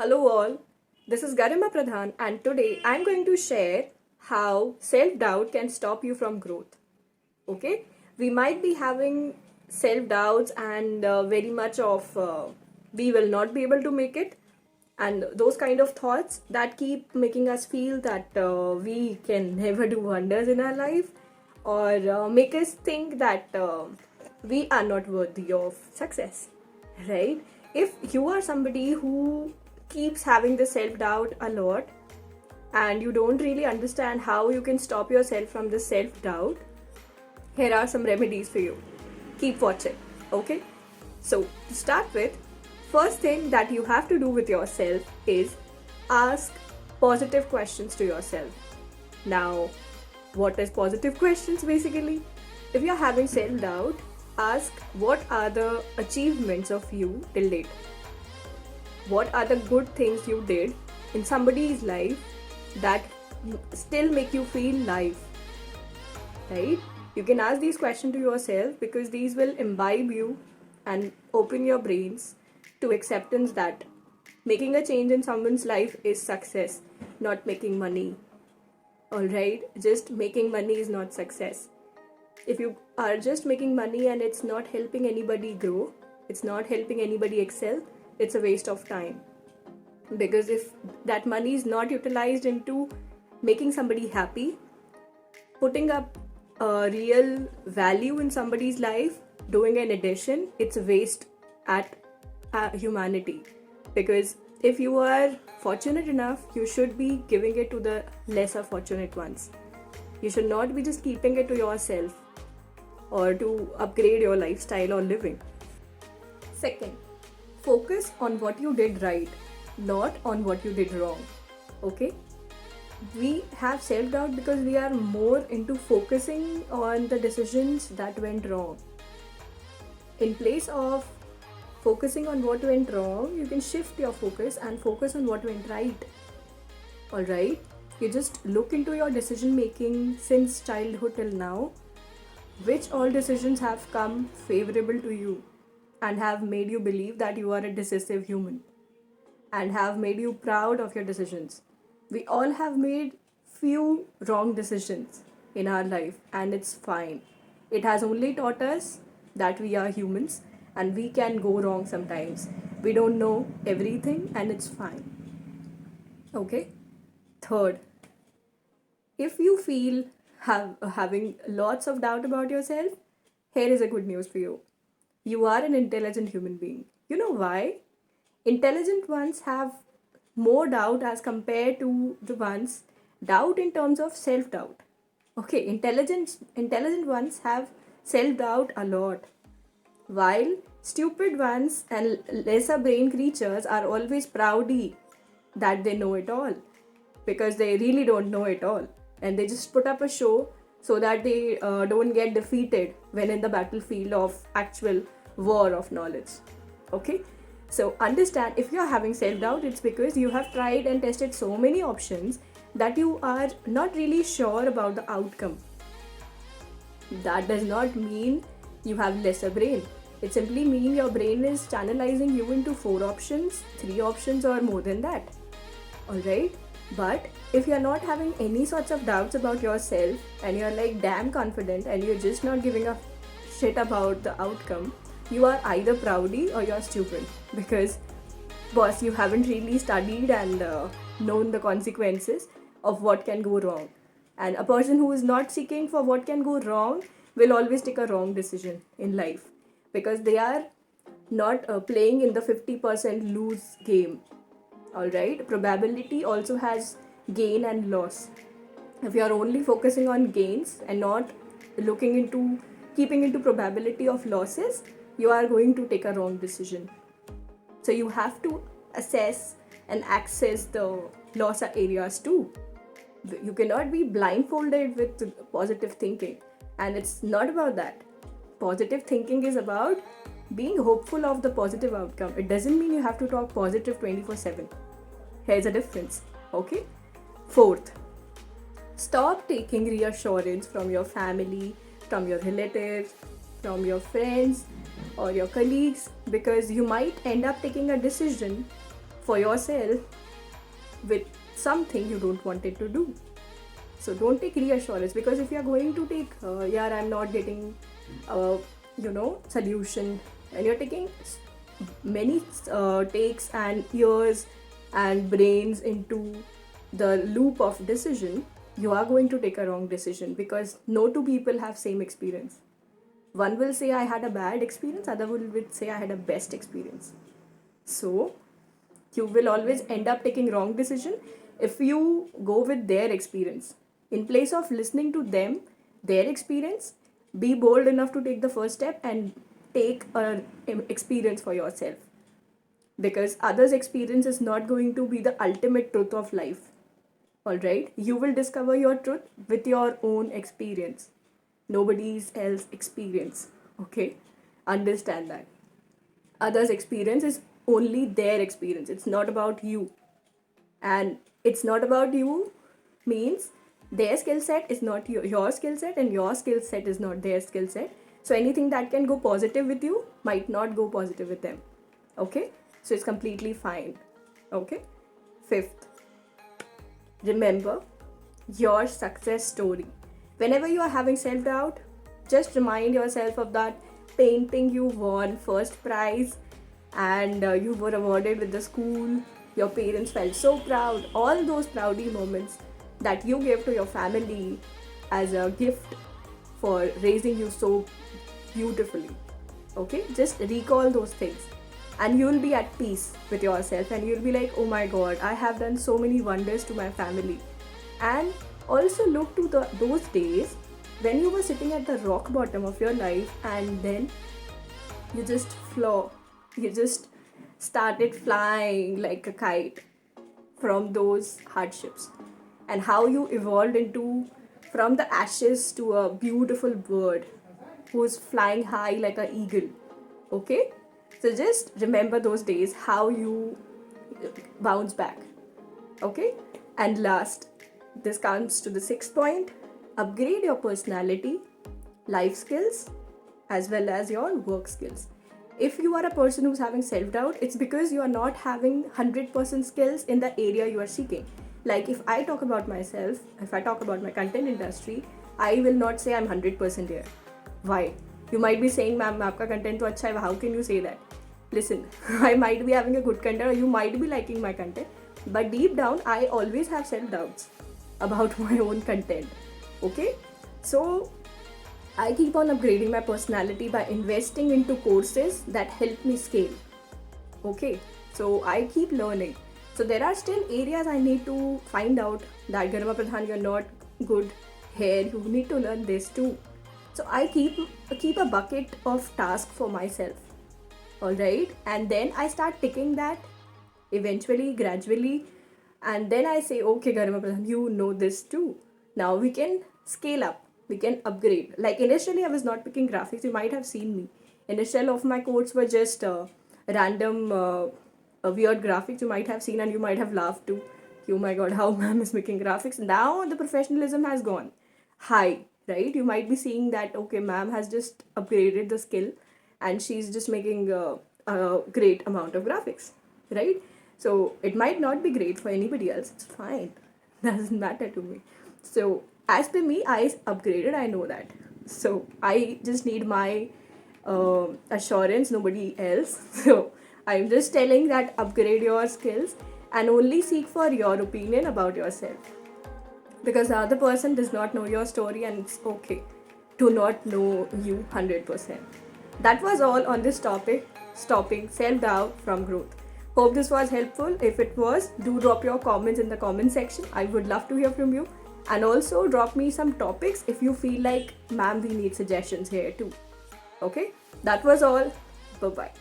Hello all, this is Garima Pradhan and today I'm going to share how self-doubt can stop you from growth. Okay, we might be having self-doubts and very much of we will not be able to make it, and those kind of thoughts that keep making us feel that we can never do wonders in our life, or make us think that we are not worthy of success, right? If you are somebody who keeps having the self doubt a lot and you don't really understand how you can stop yourself from the self doubt, here are some remedies for you. Keep watching, okay? So, to start with, first thing that you have to do with yourself is ask positive questions to yourself. Now, what is positive questions basically? If you're having self doubt, ask what are the achievements of you till date? What are the good things you did in somebody's life that still make you feel life, right? You can ask these questions to yourself because these will imbibe you and open your brains to acceptance that making a change in someone's life is success, not making money. Alright, just making money is not success. If you are just making money and it's not helping anybody grow, it's not helping anybody excel, it's a waste of time. Because if that money is not utilized into making somebody happy, putting up a real value in somebody's life, doing an addition, it's a waste at humanity. Because if you are fortunate enough, you should be giving it to the lesser fortunate ones. You should not be just keeping it to yourself or to upgrade your lifestyle or living. Second, focus on what you did right, not on what you did wrong. Okay? We have self doubt because we are more into focusing on the decisions that went wrong. In place of focusing on what went wrong, you can shift your focus and focus on what went right. Alright? You just look into your decision making since childhood till now. Which all decisions have come favorable to you and have made you believe that you are a decisive human and have made you proud of your decisions. We all have made few wrong decisions in our life and it's fine. It has only taught us that we are humans and we can go wrong sometimes. We don't know everything and it's fine. Okay? Third, if you feel having lots of doubt about yourself, here is a good news for you. You are an intelligent human being. You know why? Intelligent ones have more doubt as compared to the ones doubt in terms of self doubt. Okay, intelligent ones have self doubt a lot, while stupid ones and lesser brain creatures are always proudy that they know it all, because they really don't know it all and they just put up a show so that they don't get defeated when in the battlefield of actual war of knowledge. Okay, so understand, if you're having self-doubt, it's because you have tried and tested so many options that you are not really sure about the outcome. That does not mean you have lesser brain. It simply means your brain is channelizing you into 4 options, 3 options, or more than that. Alright? But if you're not having any sorts of doubts about yourself and you're like damn confident and you're just not giving a shit about the outcome, you are either proudy or you're stupid. Because, boss, you haven't really studied and known the consequences of what can go wrong. And a person who is not seeking for what can go wrong will always take a wrong decision in life, because they are not playing in the 50% lose game. Alright, probability also has gain and loss. If you are only focusing on gains and not looking into keeping into probability of losses, you are going to take a wrong decision. So you have to assess and access the loss areas too. You cannot be blindfolded with positive thinking, and it's not about that. Positive thinking is about being hopeful of the positive outcome. It doesn't mean you have to talk positive 24/7. Here's a difference, okay? Fourth, stop taking reassurance from your family, from your relatives, from your friends or your colleagues, because you might end up taking a decision for yourself with something you don't want it to do. So don't take reassurance, because if you're going to take, yeah, I'm not getting, solution, and you're taking many takes and years and brains into the loop of decision, you are going to take a wrong decision, because no two people have same experience. One will say I had a bad experience, other will say I had a best experience. So you will always end up taking wrong decision if you go with their experience. In place of listening to them, their experience, be bold enough to take the first step and take an experience for yourself, because others' experience is not going to be the ultimate truth of life. All right, you will discover your truth with your own experience, nobody's else experience. Okay, understand that others' experience is only their experience, it's not about you. And it's not about you means their skill set is not your skill set, and your skill set is not their skill set. So anything that can go positive with you might not go positive with them. Okay, so it's completely fine. Okay, fifth, remember your success story. Whenever you are having self-doubt, just remind yourself of that painting you won first prize, and you were awarded with the school, your parents felt so proud, all those proudy moments that you gave to your family as a gift for raising you so beautifully. Okay, just recall those things and you will be at peace with yourself, and you'll be like, oh my god, I have done so many wonders to my family. And also look to those days when you were sitting at the rock bottom of your life, and then you just started flying like a kite from those hardships, and how you evolved into from the ashes to a beautiful bird who's flying high like an eagle. Okay, so just remember those days, how you bounce back. Okay, and last, this comes to the sixth point: upgrade your personality, life skills, as well as your work skills. If you are a person who's having self-doubt, it's because you are not having 100% skills in the area you are seeking. Like if I talk about myself, if I talk about my content industry, I will not say I'm 100% here. Why? You might be saying, ma'am, aapka content to acha hai. How can you say that? Listen, I might be having a good content, or you might be liking my content, but deep down, I always have self-doubts about my own content. Okay? So I keep on upgrading my personality by investing into courses that help me scale. Okay, so I keep learning. So there are still areas I need to find out that Garima Pradhan, you're not good here. You need to learn this too. So I keep a bucket of tasks for myself. All right, and then I start ticking that eventually, gradually, and then I say, okay, Garima Pradhan, you know this too. Now we can scale up. We can upgrade. Like initially, I was not picking graphics. You might have seen me. Initial of my codes were just random weird graphics. You might have seen and you might have laughed too. Oh my god, how ma'am is making graphics. Now the professionalism has gone high, right? You might be seeing that, okay, ma'am has just upgraded the skill and she's just making a great amount of graphics, right? So it might not be great for anybody else. It's fine. Doesn't matter to me. So as per me, I upgraded, I know that. So I just need my assurance, nobody else. So I'm just telling that upgrade your skills and only seek for your opinion about yourself, because the other person does not know your story, and it's okay to not know you 100%. That was all on this topic: stopping self-doubt from growth. Hope this was helpful. If it was, do drop your comments in the comment section. I would love to hear from you. And also drop me some topics if you feel like, ma'am, we need suggestions here too. Okay, that was all. Bye bye.